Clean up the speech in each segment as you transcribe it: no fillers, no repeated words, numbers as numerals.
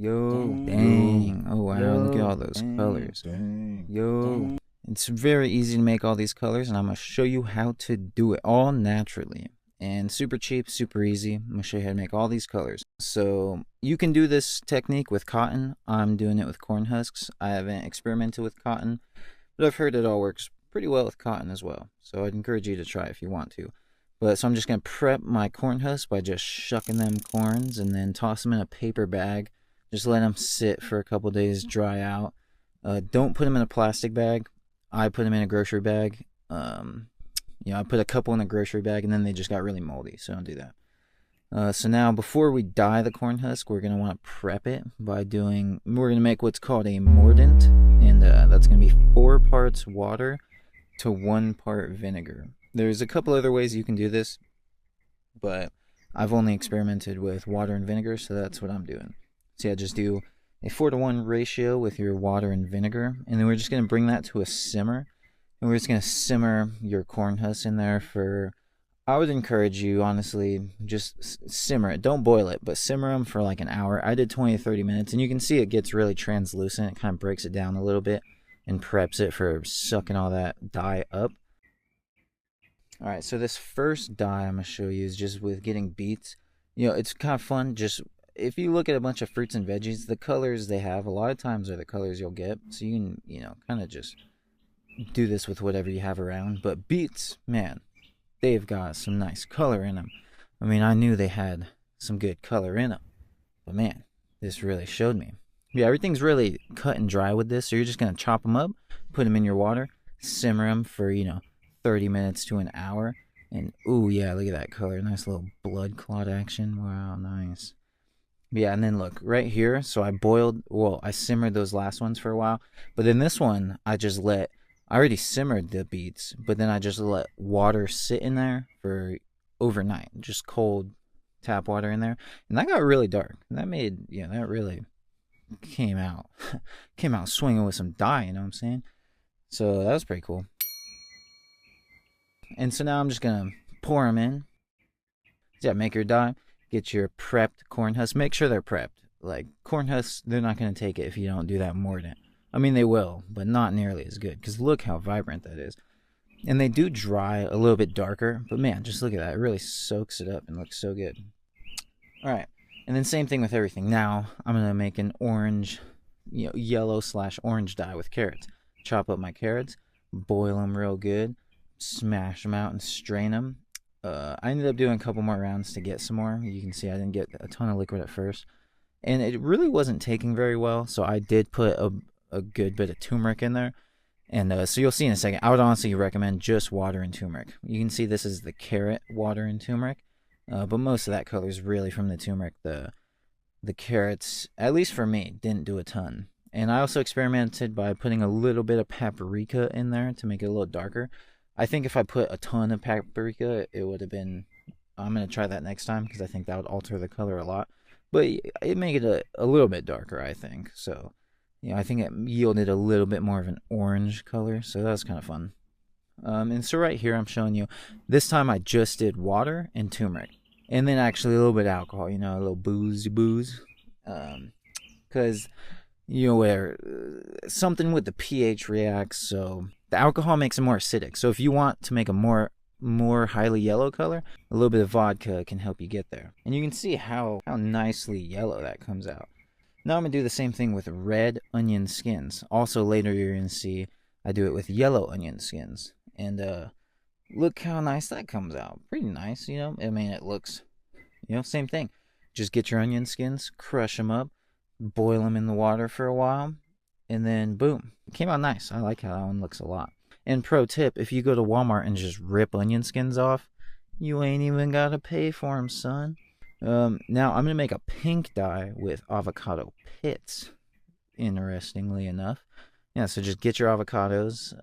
Yo, dang. Oh, wow, look at all those colors. Yo. It's very easy to make all these colors, and I'm going to show you how to do it all naturally. And super cheap, super easy. I'm going to show you how to make all these colors. So you can do this technique with cotton. I'm doing it with corn husks. I haven't experimented with cotton, but I've heard it all works pretty well with cotton as well. So I'd encourage you to try if you want to. But so I'm just going to prep my corn husks by just shucking them corns and then toss them in a paper bag. Just let them sit for a couple days, dry out. Don't put them in a plastic bag. I put them in a grocery bag. I put a couple in a grocery bag, and then they just got really moldy, so don't do that. So now, before we dye the corn husk, we're going to want to prep it by we're going to make what's called a mordant, and that's going to be 4 parts water to 1 part vinegar. There's a couple other ways you can do this, but I've only experimented with water and vinegar, so that's what I'm doing. So yeah, just do a 4-to-1 ratio with your water and vinegar, and then we're just going to bring that to a simmer. And we're just going to simmer your corn husk in there for, I would encourage you, honestly, just simmer it. Don't boil it, but simmer them for like an hour. I did 20 to 30 minutes, and you can see it gets really translucent. It kind of breaks it down a little bit and preps it for sucking all that dye up. Alright, so this first dye I'm going to show you is just with getting beets. You know, it's kind of fun. Just, if you look at a bunch of fruits and veggies, the colors they have, a lot of times are the colors you'll get. So you can, kind of just do this with whatever you have around. But beets, man, they've got some nice color in them. I mean, I knew they had some good color in them, but man, this really showed me. Yeah, everything's really cut and dry with this, so you're just going to chop them up, put them in your water, simmer them for 30 minutes to an hour, and ooh, yeah, look at that color. Nice little blood clot action. Wow, nice. Yeah, and then look right here. So I simmered those last ones for a while, but then this one I already simmered the beets, but then I just let water sit in there for overnight, just cold tap water in there, and that got really dark. That made, that really came out swinging with some dye, you know what I'm saying? So that was pretty cool. And so now I'm just gonna pour them in. Yeah, make your dye. Get your prepped corn husks. Make sure they're prepped. Like, corn husks, they're not gonna take it if you don't do that mordant. I mean, they will, but not nearly as good, because look how vibrant that is. And they do dry a little bit darker, but man, just look at that. It really soaks it up and looks so good. Alright, and then same thing with everything. Now, I'm going to make an orange, yellow/orange dye with carrots. Chop up my carrots, boil them real good, smash them out and strain them. I ended up doing a couple more rounds to get some more. You can see I didn't get a ton of liquid at first. And it really wasn't taking very well, so I did put a good bit of turmeric in there, and so you'll see in a second. I would honestly recommend just water and turmeric. You can see this is the carrot water and turmeric, but most of that color is really from the turmeric. The carrots, at least for me, didn't do a ton. And I also experimented by putting a little bit of paprika in there to make it a little darker. I think if I put a ton of paprika, it would have been, I'm going to try that next time, because I think that would alter the color a lot, but it made it a little bit darker, I think. So I think it yielded a little bit more of an orange color, so that was kind of fun. And so right here I'm showing you, this time I just did water and turmeric, and then actually a little bit of alcohol, a little booze. Because, where something with the pH reacts, so the alcohol makes it more acidic. So if you want to make a more highly yellow color, a little bit of vodka can help you get there. And you can see how nicely yellow that comes out. Now I'm going to do the same thing with red onion skins. Also later you're going to see I do it with yellow onion skins. And look how nice that comes out. Pretty nice, I mean, it looks, same thing. Just get your onion skins, crush them up, boil them in the water for a while, and then boom. It came out nice. I like how that one looks a lot. And pro tip, if you go to Walmart and just rip onion skins off, you ain't even got to pay for them, son. Now I'm going to make a pink dye with avocado pits, interestingly enough. Yeah, so just get your avocados.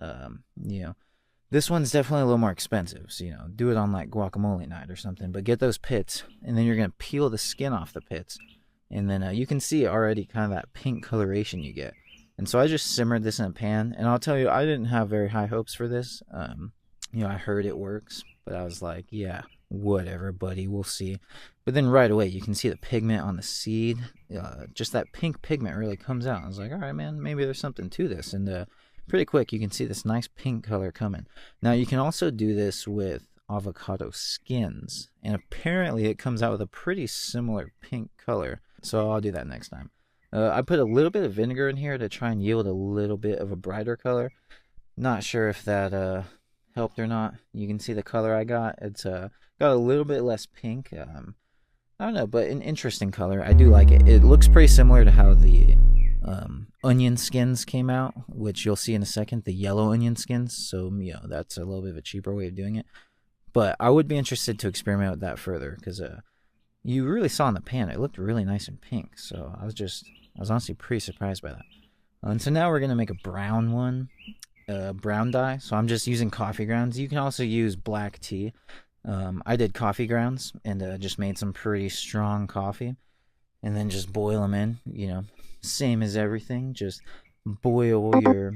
This one's definitely a little more expensive, so, do it on like guacamole night or something, but get those pits, and then you're going to peel the skin off the pits, and then you can see already kind of that pink coloration you get. And so I just simmered this in a pan, and I'll tell you, I didn't have very high hopes for this. I heard it works, but I was like, yeah, whatever, buddy, we'll see. But then right away, you can see the pigment on the seed. Just that pink pigment really comes out. I was like, all right, man, maybe there's something to this. And pretty quick, you can see this nice pink color coming. Now, you can also do this with avocado skins. And apparently, it comes out with a pretty similar pink color. So I'll do that next time. I put a little bit of vinegar in here to try and yield a little bit of a brighter color. Not sure if that helped or not. You can see the color I got. It's got a little bit less pink. I don't know, but an interesting color. I do like it. It looks pretty similar to how the onion skins came out, which you'll see in a second, the yellow onion skins. So, you know, that's a little bit of a cheaper way of doing it. But I would be interested to experiment with that further, because you really saw in the pan, it looked really nice and pink. So I was honestly pretty surprised by that. And so now we're going to make a brown one, brown dye. So I'm just using coffee grounds. You can also use black tea. I did coffee grounds and just made some pretty strong coffee, and then just boil them in, you know, same as everything. Just boil your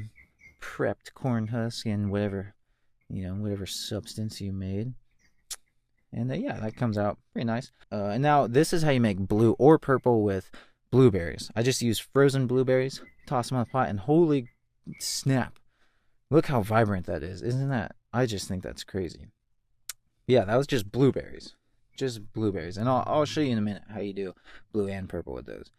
prepped corn husk and whatever, you know, whatever substance you made. And yeah, that comes out pretty nice. And now this is how you make blue or purple with blueberries. I just use frozen blueberries, toss them in the pot, and holy snap, look how vibrant that is. Isn't that? I just think that's crazy. Yeah, that was just blueberries. Just blueberries. And I'll show you in a minute how you do blue and purple with those.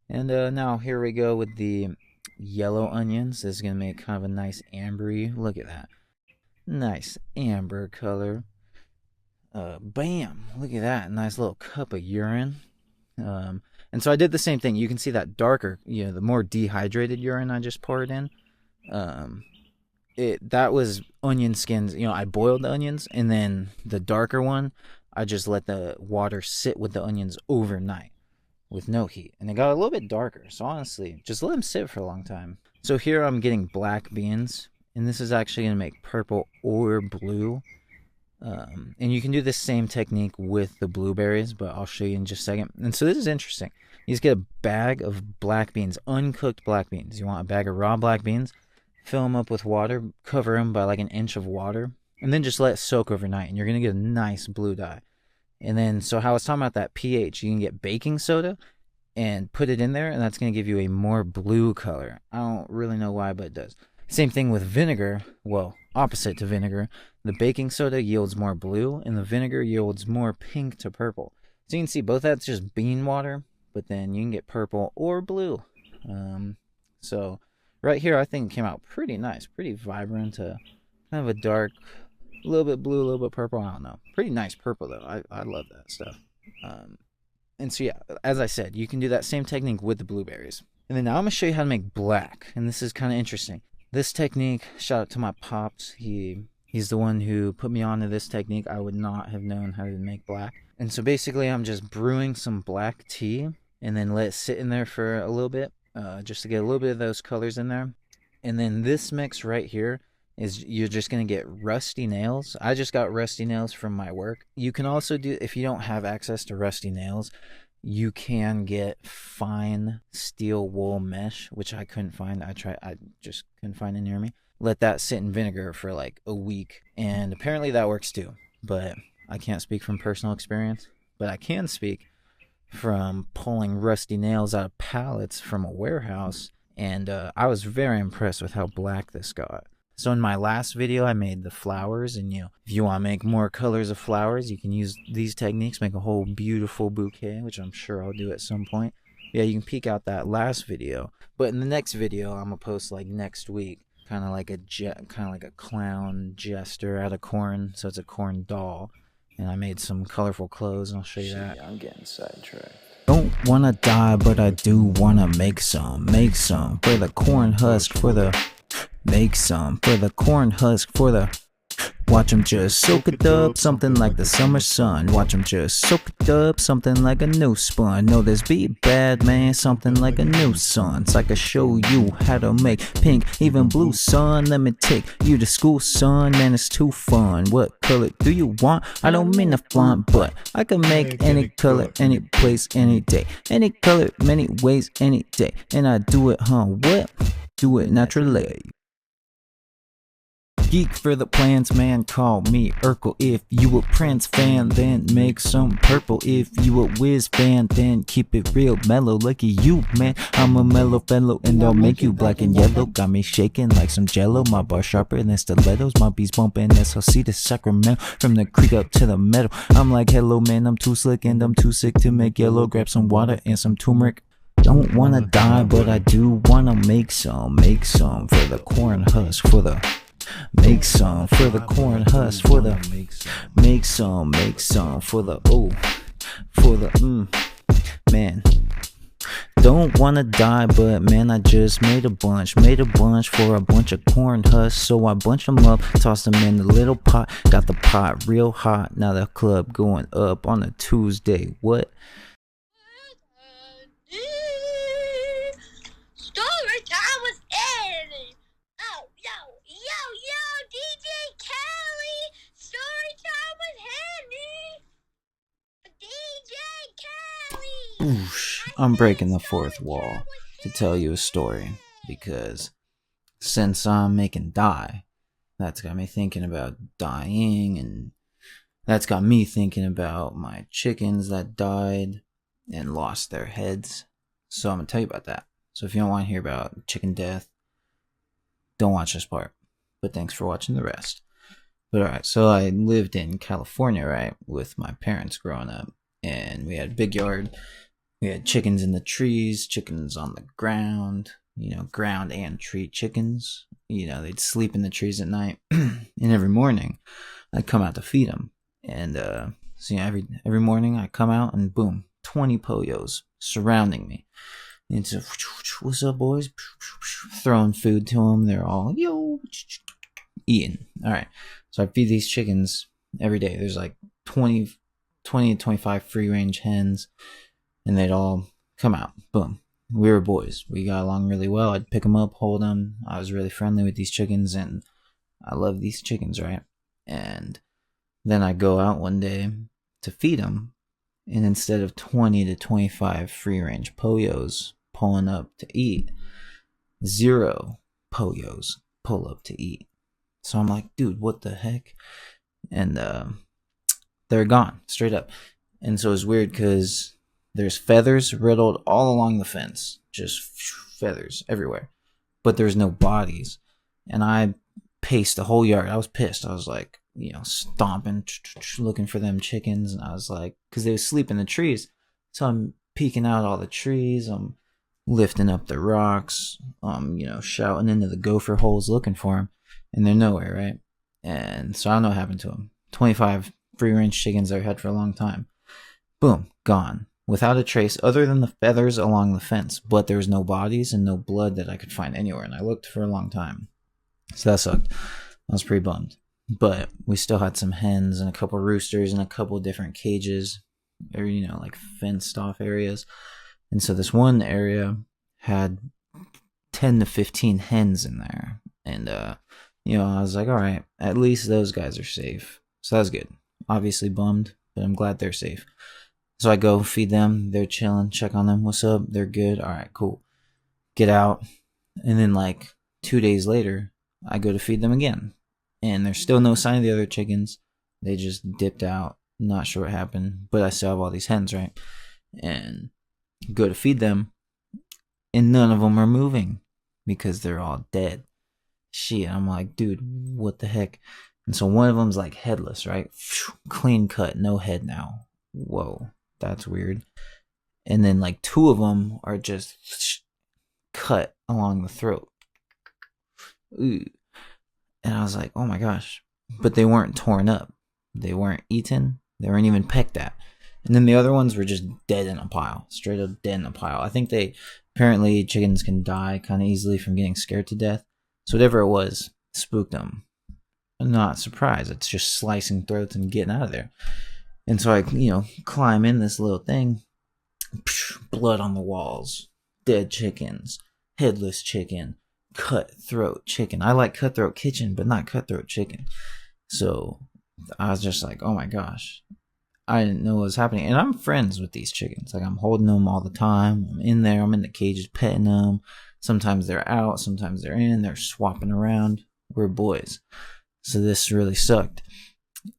And now here we go with the yellow onions. This is going to make kind of a nice ambery. Look at that. Nice amber color. Bam. Look at that. Nice little cup of urine. And so I did the same thing. You can see that darker, you know, the more dehydrated urine I just poured in. That was onion skins. You know, I boiled the onions, and then the darker one, I just let the water sit with the onions overnight with no heat, and it got a little bit darker. So honestly, just let them sit for a long time. So here I'm getting black beans, and this is actually going to make purple or blue. And you can do the same technique with the blueberries, but I'll show you in just a second. And so this is interesting. You just get a bag of black beans, uncooked black beans. You want a bag of raw black beans. Fill them up with water, cover them by like an inch of water, and then just let it soak overnight, and you're going to get a nice blue dye. And then, so how I was talking about that pH, you can get baking soda and put it in there, and that's going to give you a more blue color. I don't really know why, but it does. Same thing with vinegar. Well, opposite to vinegar. The baking soda yields more blue, and the vinegar yields more pink to purple. So you can see both that's just bean water, but then you can get purple or blue. So right here, I think it came out pretty nice, pretty vibrant, kind of a dark, a little bit blue, a little bit purple. I don't know. Pretty nice purple, though. I love that stuff. And so, yeah, as I said, you can do that same technique with the blueberries. And then now I'm going to show you how to make black. And this is kind of interesting. This technique, shout out to my pops. He's the one who put me onto this technique. I would not have known how to make black. And so basically, I'm just brewing some black tea and then let it sit in there for a little bit. Just to get a little bit of those colors in there. And then this mix right here is you're just going to get rusty nails. I just got rusty nails from my work. You can also do, if you don't have access to rusty nails, you can get fine steel wool mesh, which I couldn't find. I just couldn't find it near me. Let that sit in vinegar for like a week, and apparently that works too. But I can't speak from personal experience, but I can speak from pulling rusty nails out of pallets from a warehouse, and I was very impressed with how black this got. So in my last video, I made the flowers, and if you want to make more colors of flowers, you can use these techniques, make a whole beautiful bouquet, which I'm sure I'll do at some point. Yeah, you can peek out that last video, but in the next video, I'm gonna post like next week, kind of like a clown jester out of corn. So it's a corn doll. And I made some colorful clothes, and I'll show you that. I'm getting sidetracked. Don't wanna die, but I do wanna make some. Make some for the corn husk, for the... Make some for the corn husk, for the... Watch them just soak it up, something like the summer sun. Watch them just soak it up, something like a new spun. Know this beat bad, man, something like a new sun. So I can show you how to make pink, even blue, son. Let me take you to school, son, man, it's too fun. What color do you want? I don't mean to flaunt, but I can make any color, any place, any day. Any color, many ways, any day. And I do it, what? Do it naturally. geek for the plants, man, call me Urkel. If you a Prince fan, then make some purple. If you a Wiz fan, then keep it real mellow. Lucky you, man, I'm a mellow fellow, and I'll make you black and yellow. Got me shaking like some jello, my bar sharper than stilettos. My beats bumping SLC to Sacramento, from the creek up to the meadow. I'm like, hello man, I'm too slick and I'm too sick to make yellow. Grab some water and some turmeric. Don't wanna die, but I do wanna make some for the corn husk, for the make some for the corn husk, for the make some for the for the man. Don't wanna die, but man, I just made a bunch for a bunch of corn husks. So I bunch them up, toss them in the little pot, got the pot real hot. Now the club going up on a Tuesday. What? Story time with Eddie. Oh, yo, DJ Kelly. Story time with Henny. DJ Kelly. Oosh, I'm breaking the fourth wall to tell you a story, because since I'm making dye, that's got me thinking about dying, and that's got me thinking about my chickens that died and lost their heads. So I'm gonna tell you about that. So if you don't want to hear about chicken death, don't watch this part. But thanks for watching the rest. But alright, so I lived in California, right, with my parents growing up. And we had a big yard. We had chickens in the trees, chickens on the ground, ground and tree chickens. They'd sleep in the trees at night. And every morning, I'd come out to feed them. And so every morning I come out and boom, 20 pollos surrounding me. And so, what's up, boys? Throwing food to them. They're all, eating. All right. So I feed these chickens every day. There's like 20 to 25 free-range hens, and they'd all come out. Boom. We were boys. We got along really well. I'd pick them up, hold them. I was really friendly with these chickens, and I love these chickens, right? And then I go out one day to feed them, and instead of 20 to 25 free-range pollos pulling up to eat, 0 pollos pull up to eat. So I'm like, dude, what the heck? And they're gone, straight up. And so it's weird because there's feathers riddled all along the fence, just feathers everywhere, but there's no bodies. And I paced the whole yard. I was pissed. I was like, stomping, looking for them chickens. And I was like, because they would sleep in the trees. So I'm peeking out all the trees. I'm lifting up the rocks. Shouting into the gopher holes looking for them. And they're nowhere, right? And so I don't know what happened to them. 25 free-range chickens I had for a long time. Boom, gone. Without a trace other than the feathers along the fence. But there was no bodies and no blood that I could find anywhere. And I looked for a long time. So that sucked. I was pretty bummed. But we still had some hens and a couple roosters and a couple different cages, or like fenced off areas. And so this one area had 10 to 15 hens in there. And I was like, all right, at least those guys are safe. So that was good. Obviously bummed, but I'm glad they're safe. So I go feed them. They're chilling, check on them. What's up? They're good. All right, cool. Get out. And then like 2 days later, I go to feed them again. And there's still no sign of the other chickens. They just dipped out. Not sure what happened. But I still have all these hens, right? And go to feed them. And none of them are moving. Because they're all dead. Shit, I'm like, dude, what the heck? And so one of them's like headless, right? Clean cut, no head now. Whoa, that's weird. And then like 2 of them are just cut along the throat. Ooh. And I was like, oh my gosh. But they weren't torn up. They weren't eaten. They weren't even pecked at. And then the other ones were just dead in a pile. Straight up dead in a pile. I think apparently chickens can die kind of easily from getting scared to death. So whatever it was, spooked them. I'm not surprised. It's just slicing throats and getting out of there. And so I, climb in this little thing. Blood on the walls. Dead chickens. Headless chicken. Cutthroat chicken. I like cutthroat kitchen, but not cutthroat chicken. So I was just like, oh my gosh. I didn't know what was happening. And I'm friends with these chickens. Like I'm holding them all the time. I'm in there. I'm in the cages petting them. Sometimes they're out. Sometimes they're in. They're swapping around. We're boys. So this really sucked.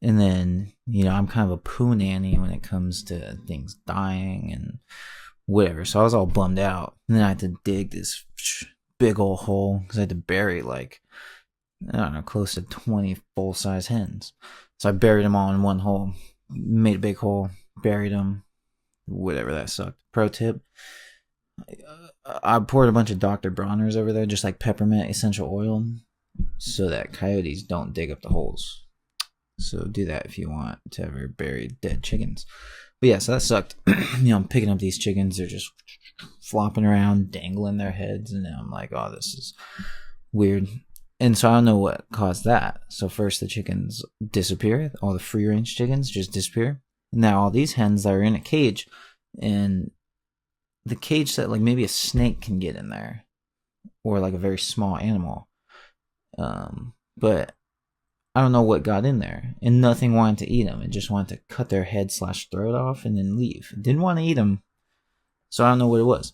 And then, I'm kind of a poo nanny when it comes to things dying and whatever. So I was all bummed out. And then I had to dig this big old hole because I had to bury close to 20 full-size hens. So I buried them all in one hole, made a big hole, buried them, whatever. That sucked. Pro tip: I poured a bunch of Dr. Bronner's over there, just like peppermint essential oil, so that coyotes don't dig up the holes. So do that if you want to ever bury dead chickens. But yeah, so that sucked. I'm picking up these chickens. They're just flopping around, dangling their heads. And now I'm like, oh, this is weird. And so I don't know what caused that. So first the chickens disappear. All the free range chickens just disappear. And now all these hens that are in a cage. And the cage said like maybe a snake can get in there. Or like a very small animal. But I don't know what got in there, and nothing wanted to eat them. It just wanted to cut their head/throat off and then leave. It didn't want to eat them, so I don't know what it was.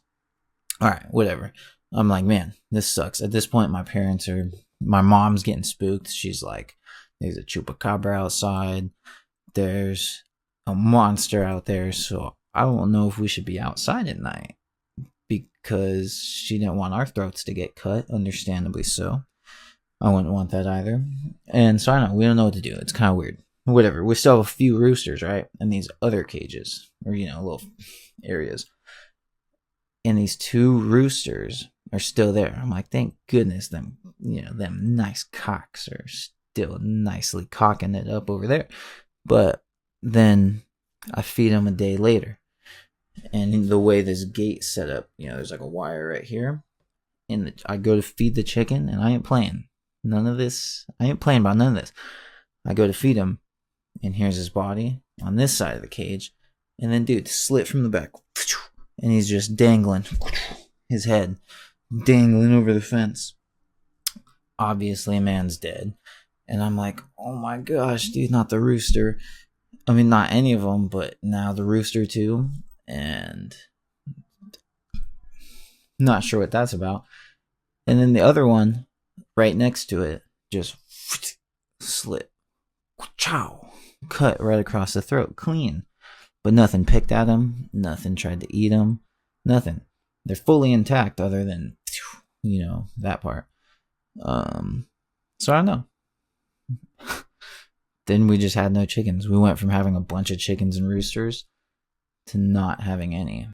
All right, whatever. I'm like, man, this sucks. At this point, my mom's getting spooked. She's like, there's a chupacabra outside. There's a monster out there, so I don't know if we should be outside at night, because she didn't want our throats to get cut, understandably so. I wouldn't want that either. And so I don't know. We don't know what to do. It's kind of weird. Whatever. We still have a few roosters, right? And these other cages, or, little areas. And these 2 roosters are still there. I'm like, thank goodness them nice cocks are still nicely cocking it up over there. But then I feed them a day later. And the way this gate's set up, there's like a wire right here. And I go to feed the chicken, and I ain't playing. I ain't playing about none of this. I go to feed him, and here's his body on this side of the cage. And then, dude, slit from the back. And he's just dangling. His head dangling over the fence. Obviously, a man's dead. And I'm like, oh my gosh, dude, not the rooster. I mean, not any of them, but now the rooster too. And not sure what that's about. And then the other one, right next to it, just slit, cut right across the throat, clean. But nothing picked at them, nothing tried to eat them, nothing. They're fully intact, other than that part. So I don't know. Then we just had no chickens. We went from having a bunch of chickens and roosters to not having any.